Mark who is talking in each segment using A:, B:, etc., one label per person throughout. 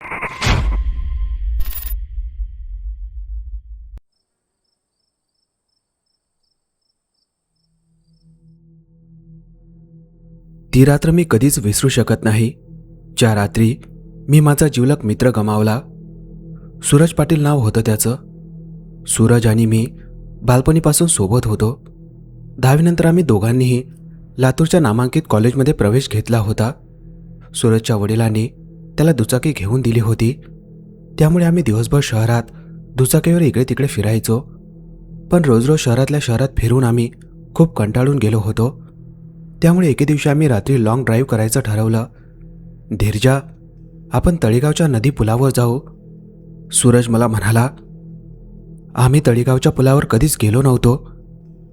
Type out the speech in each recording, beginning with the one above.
A: ती रात्र मी कधीच विसरू शकत नाही, ज्या रात्री मी माझा जिवलग मित्र गमावला. सूरज पाटील नाव होतं त्याचं. सूरज आणि मी बालपणीपासून सोबत होतो. 10वी नंतर आम्ही दोघांनीही लातूरच्या नामांकित कॉलेजमध्ये प्रवेश घेतला होता. सूरजच्या वडिलांनी त्याला दुचाकी घेऊन दिली होती, त्यामुळे आम्ही दिवसभर शहरात दुचाकीवर इकडे तिकडे फिरायचो. पण रोज रोज शहरातल्या शहरात फिरून आम्ही खूप कंटाळून गेलो होतो. त्यामुळे एके दिवशी आम्ही रात्री लॉंग ड्राईव्ह करायचं ठरवलं. धीरजा, आपण तळेगावच्या नदी पुलावर जाऊ, सूरज मला म्हणाला. आम्ही तळेगावच्या पुलावर कधीच गेलो नव्हतो,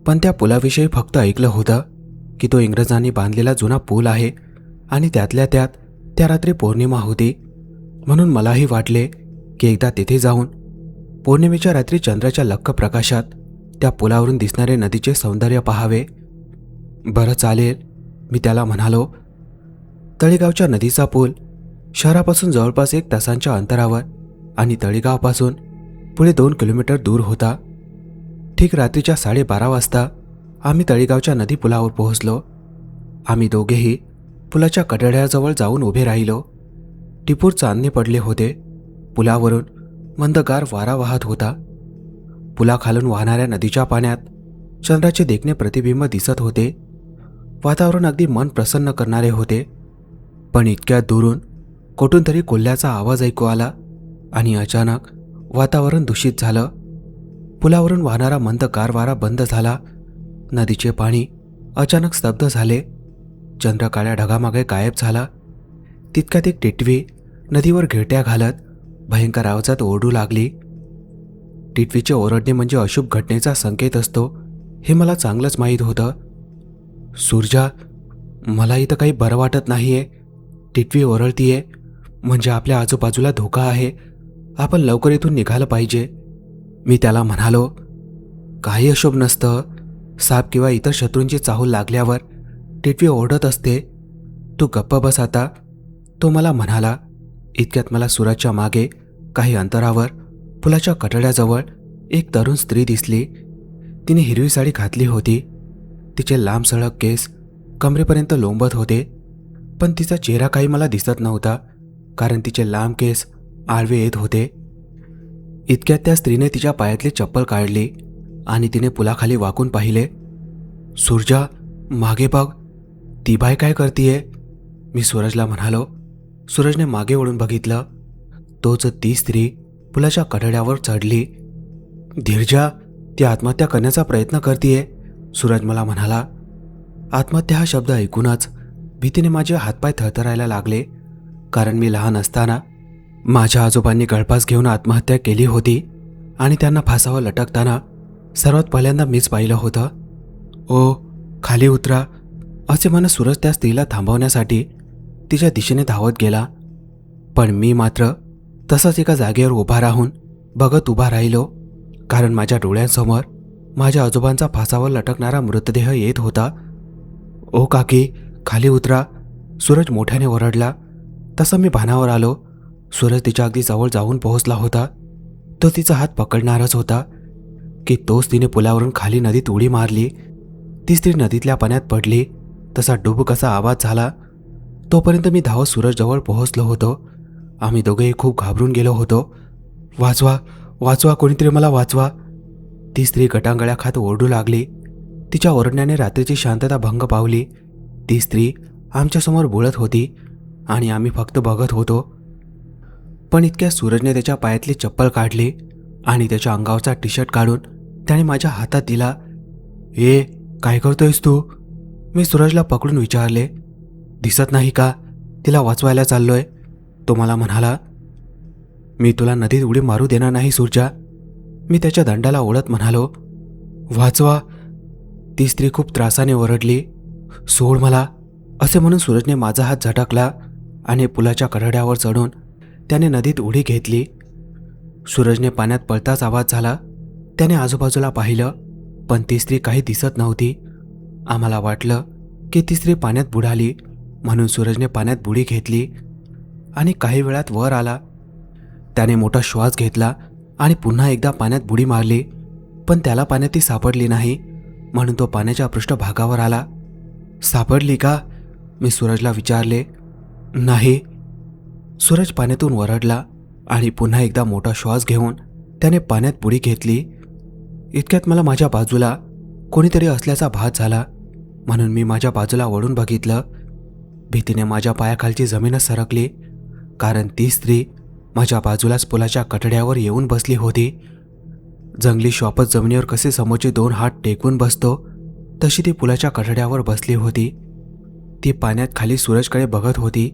A: पण त्या पुलाविषयी फक्त ऐकलं होतं की तो इंग्रजांनी बांधलेला जुना पूल आहे आणि त्यातल्या त्यात त्या रात्री पौर्णिमा होती. म्हणून मलाही वाटले की एकदा तिथे जाऊन पौर्णिमेच्या रात्री चंद्राच्या लख्ख प्रकाशात त्या पुलावरून दिसणारे नदीचे सौंदर्य पाहावे. बरं चालेल, मी त्याला म्हणालो. तळेगावच्या नदीचा पूल शहरापासून जवळपास 1 तासांच्या अंतरावर आणि तळेगावपासून पुढे 2 किलोमीटर दूर होता. ठीक रात्रीच्या 12:30 वाजता आम्ही तळेगावच्या नदी पुलावर पोहोचलो. आम्ही दोघेही पुलाच्या कठड्याजवळ जाऊन उभे राहिलो. टिपूर चांदणे पडले होते. पुलावरून मंदगार वारा वाहत होता. पुलाखालून वाहणाऱ्या नदीच्या पाण्यात चंद्राचे देखणे प्रतिबिंब दिसत होते. वातावरण अगदी मन प्रसन्न करणारे होते. पण इतक्या दूरून कोठून तरी कोल्ह्याचा आवाज ऐकू आला आणि अचानक वातावरण दूषित झालं. पुलावरून वाहणारा मंदगार वारा बंद झाला. नदीचे पाणी अचानक स्तब्ध झाले. चंद्र काळ्या ढगामागे गायब झाला. तितक्यात एक टिटवी नदीवर घिरट्या घालत भयंकर आवाजात ओरडू लागली. टिटवीचे ओरडणे म्हणजे अशुभ घटनेचा संकेत असतो हे मला चांगलंच माहीत होतं. सूरजा, मला इथं काही बरं वाटत नाहीये. टिटवी ओरडतीये म्हणजे आपल्या आजूबाजूला धोका आहे. आपण लवकर इथून निघालं पाहिजे, मी त्याला म्हणालो. काही अशुभ नसतं. साप किंवा इतर शत्रूंची चाहूल लागल्यावर टिटवी ओरडत असते. तू गप्प बस आता, तो मला म्हणाला. इतक्यात मला सूरजच्या मागे काही अंतरावर पुलाच्या कठड्याजवळ एक तरुण स्त्री दिसली. तिने हिरवी साडी घातली होती. तिचे लांब सळक केस कमरेपर्यंत लोंबत होते, पण तिचा चेहरा काही मला दिसत नव्हता, कारण तिचे लांब केस आडवे येत होते. इतक्यात त्या स्त्रीने तिच्या पायातली चप्पल काढली आणि तिने पुलाखाली वाकून पाहिले. सूरजा, मागे बघ, ती बाई काय करतीये, मी सूरजला म्हणालो. सूरजने मागे वळून बघितलं. तोच ती स्त्री पुलाच्या कठड्यावर चढली. धीरजा, ती आत्महत्या करण्याचा प्रयत्न करतीये, सूरज मला म्हणाला. आत्महत्या हा शब्द ऐकूनच भीतीने माझे हातपाय थरथरायला लागले, कारण मी लहान असताना माझ्या आजोबांनी गळफास घेऊन आत्महत्या केली होती आणि त्यांना फासावर लटकताना सर्वात पहिल्यांदा मीच पाहिलं होतं. ओ, खाली उतरा, असे म्हणत सूरज त्या स्त्रीला थांबवण्यासाठी तिच्या दिशेने धावत गेला. पण मी मात्र तसंच एका जागेवर उभा राहून बघत उभा राहिलो, कारण माझ्या डोळ्यांसमोर माझ्या आजोबांचा फासावर लटकणारा मृतदेह येत होता. ओ काकी, खाली उतरा, सूरज मोठ्याने ओरडला. तसं मी भानावर आलो. सूरज तिच्या अगदी जवळ जाऊन पोहोचला होता. तो तिचा हात पकडणारच होता की तोच तिने पुलावरून खाली नदीत उडी मारली. ती स्त्री नदीतल्या पाण्यात पडली. तसा डुबुक असा आवाज झाला. तोपर्यंत मी धावत सूरजजवळ पोहोचलो होतो. आम्ही दोघेही खूप घाबरून गेलो होतो. वाचवा, वाचवा, कोणीतरी मला वाचवा, ती स्त्री गटांगळ्या खात ओरडू लागली. तिच्या ओरडण्याने रात्रीची शांतता भंग पावली. ती स्त्री आमच्यासमोर बोलत होती आणि आम्ही फक्त बघत होतो. पण इतक्या सूरजने त्याच्या पायातली चप्पल काढली आणि त्याच्या अंगावरचा टी-शर्ट काढून त्याने माझ्या हातात दिला. ए, काय करतोयस तू, मी सूरजला पकडून विचारले. दिसत नाही का, तिला वाचवायला चाललोय, तो मला म्हणाला. मी तुला नदीत उडी मारू देणार नाही सूरजा, मी त्याच्या दंडाला ओढत म्हणालो. वाचवा, ती स्त्री खूप त्रासाने ओरडली. सोड मला, असे म्हणून सूरजने माझा हात झटकला आणि पुलाच्या कठड्यावर चढून त्याने नदीत उडी घेतली. सूरजने पाण्यात पळताच आवाज झाला. त्याने आजूबाजूला पाहिलं, पण ती स्त्री काही दिसत नव्हती. आम्हाला वाटलं की ती स्त्री पाण्यात बुडाली, म्हणून सूरजने पाण्यात बुडी घेतली आणि काही वेळात वर आला त्याने मोठा श्वास घेतला आणि पुन्हा एकदा पाण्यात बुडी मारली, पण त्याला पाण्यात ती सापडली नाही, म्हणून तो पाण्याच्या पृष्ठभागावर आला. सापडली का? मी सूरजला विचारले. नाही. सूरज पाण्यातून वरडला आणि पुन्हा एकदा मोठा श्वास घेऊन त्याने पाण्यात बुडी घेतली. इतक्यात मला माझ्या बाजूला कोणीतरी असल्याचा भास झाला, म्हणून मी माझ्या बाजूला वळून बघितलं. भीतीने माझ्या पायाखालची जमीनच सरकली, कारण ती स्त्री माझ्या बाजूलाच पुलाच्या कठड्यावर येऊन बसली होती. जंगली श्वापद जमिनीवर कसे समोरचे 2 हात टेकवून बसतो, तशी ती पुलाच्या कठड्यावर बसली होती. ती पाण्यात खाली सूरजकडे बघत होती.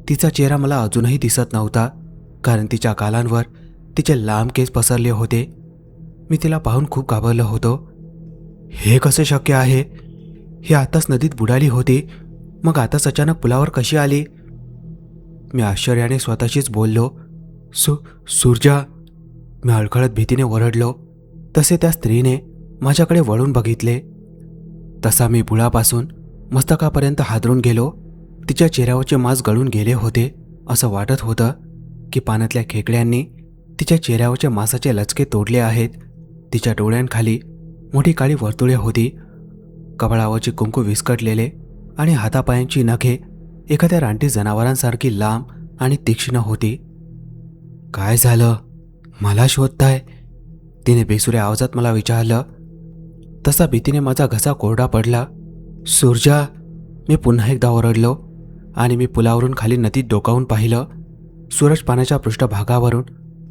A: तिचा चेहरा मला अजूनही दिसत नव्हता, कारण तिच्या गालांवर तिचे लांब केस पसरले होते. मी तिला पाहून खूप घाबरलो होतो. हे कसे शक्य आहे? ही आताच नदीत बुडाली होती, मग आताच अचानक पुलावर कशी आली? मी आश्चर्याने स्वतःशीच बोललो. सुरजा. मी अडखळत भीतीने ओरडलो. तसे त्या स्त्रीने माझ्याकडे वळून बघितले. तसा मी बुडापासून मस्तकापर्यंत हादरून गेलो. तिच्या चेहऱ्यावरचे मांस गळून गेले होते. असं वाटत होतं की पाण्यातल्या खेकड्यांनी तिच्या चेहऱ्यावरचे मांसाचे लचके तोडले आहेत. तिच्या डोळ्यांखाली मोठी काळी वर्तुळे होती. कपाळावरचे कुंकू विस्कटलेले आणि हातापायांची नखे एखाद्या रानटी जनावरांसारखी लांब आणि तीक्ष्ण होती. काय झालं? मला शोधताय? तिने बेसुऱ्या आवाजात मला विचारलं. तसा भीतीने माझा घसा कोरडा पडला. सुरजा. मी पुन्हा एकदा ओरडलो आणि मी पुलावरून खाली नदीत डोकावून पाहिलं. सूरज पाण्याच्या पृष्ठभागावरून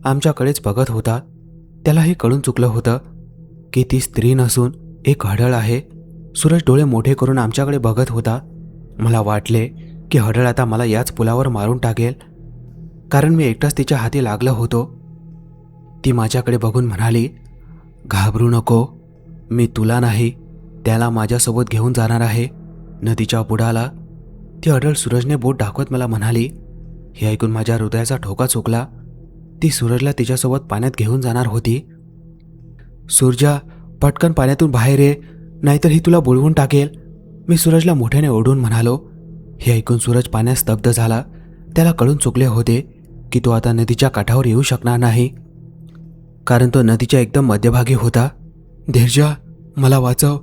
A: आमच्याकडेच बघत होता. त्याला हे कळून चुकलं होतं की ती स्त्री नसून एक हडळ आहे. सूरज डोळे मोठे करून आमच्याकडे बघत होता. मला वाटले की हडळ आता मला याच पुलावर मारून टाकेल, कारण मी एकटाच तिच्या हाती लागलो होतो. ती माझ्याकडे बघून म्हणाली, घाबरू नको, मी तुला नाही, त्याला माझ्यासोबत घेऊन जाणार आहे नदीच्या बुडाला. ती हडळ सूरजने बोट दाखवत मला म्हणाली. हे ऐकून माझ्या हृदयाचा ठोका चुकला. ती सूरजला तिच्यासोबत पाण्यात घेऊन जाणार होती. सुरजा, पटकन पाण्यातून बाहेर ये, नाहीतर ही तुला बुडवून टाकेल, मी सूरजला मोठ्याने ओरडून म्हणालो. हे ऐकून सूरज पाण्यात स्तब्ध झाला. त्याला कळून चुकले होते की तो आता नदीच्या काठावर येऊ शकणार नाही, कारण तो नदीच्या एकदम मध्यभागी होता. धीरजा, मला वाचव,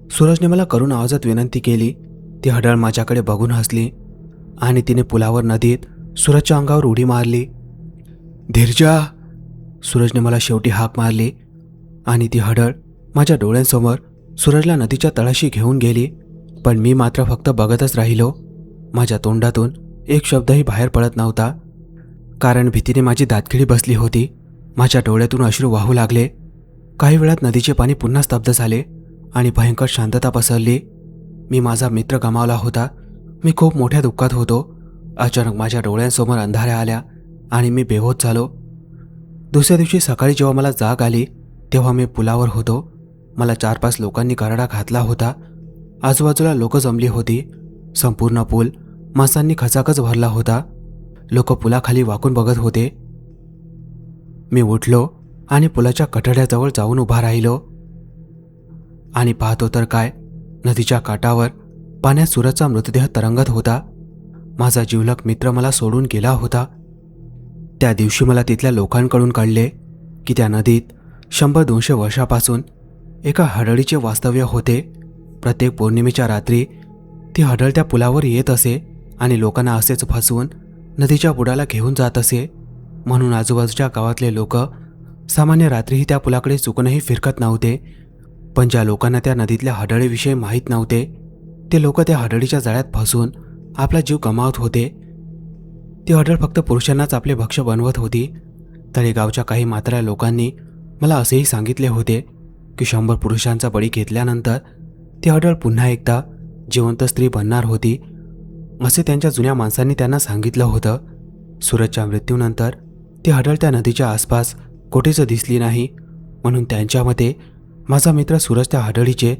A: सूरजने मला करुण आवाजात विनंती केली. ती हडळ माझ्याकडे बघून हसली आणि तिने पुलावर नदीत सूरजच्या अंगावर उडी मारली. धीरजा, सूरजने मला शेवटी हाक मारली आणि ती हडळ माझ्या डोळ्यांसमोर सूरजला नदीच्या तळाशी घेऊन गेली. पण मी मात्र फक्त बघतच राहिलो. माझ्या तोंडातून एक शब्दही बाहेर पडत नव्हता, कारण भीतीने माझी दातखिळी बसली होती. माझ्या डोळ्यातून अश्रू वाहू लागले. काही वेळात नदीचे पाणी पुन्हा स्तब्ध झाले आणि भयंकर शांतता पसरली. मी माझा मित्र गमावला होता. मी खूप मोठ्या दुःखात होतो. अचानक माझ्या डोळ्यांसमोर अंधाऱ्या आल्या आणि मी बेहोश झालो. दुसऱ्या दिवशी सकाळी जेव्हा मला जाग आली, तेव्हा मी पुलावर होतो. मला 4-5 लोकांनी गराडा घातला होता. आजूबाजूला लोक जमली होती. संपूर्ण पूल माणसांनी खचाखच भरला होता. लोक पुलाखाली वाकून बघत होते. मी उठलो आणि पुलाच्या कठड्याजवळ जाऊन उभा राहिलो आणि पाहतो तर काय, नदीच्या काठावर पाण्यात सूरजचा मृतदेह तरंगत होता. माझा जिवलग मित्र मला सोडून गेला होता. त्या दिवशी मला तिथल्या लोकांकडून कळले की त्या नदीत 100-200 वर्षापासून एका हडळीचे वास्तव्य होते. प्रत्येक पौर्णिमेच्या रात्री ती हडळ त्या पुलावर येत असे आणि लोकांना असेच फसवून नदीच्या बुडाला घेऊन जात असे. म्हणून आजूबाजूच्या गावातले लोक सामान्य रात्रीही त्या पुलाकडे चुकूनही फिरकत नव्हते. पण ज्या लोकांना त्या नदीतल्या हडळीविषयी माहीत नव्हते, ते लोक त्या हडळीच्या जाळ्यात फसून आपला जीव गमावत होते. ती हडळ फक्त पुरुषांनाच आपले भक्ष्य बनवत होती. तळेगावच्या काही म्हाताऱ्या लोकांनी मला असेही सांगितले होते की 100 पुरुषांचा बळी घेतल्यानंतर ती हडळ पुन्हा एकदा जिवंत स्त्री बनणार होती, असे त्यांच्या जुन्या माणसांनी त्यांना सांगितलं होतं. सूरजच्या मृत्यूनंतर ती हडळ त्या नदीच्या आसपास कुठेच दिसली नाही, म्हणून त्यांच्या मते माझा मित्र सूरज त्या हडळीचे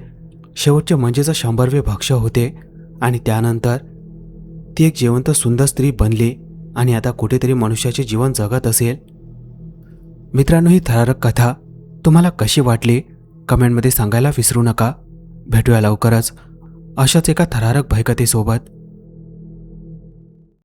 A: शेवटचे म्हणजेच 100वे भक्ष्य होते आणि त्यानंतर ती एक जिवंत सुंदर स्त्री बनली आणि आता कुठेतरी मनुष्याचे जीवन जगत असेल. मित्रांनो, ही थरारक कथा तुम्हाला कशी वाटली कमेंटमध्ये सांगायला विसरू नका. भेटूया लवकरच अशाच एका थरारक भयकथेसोबत.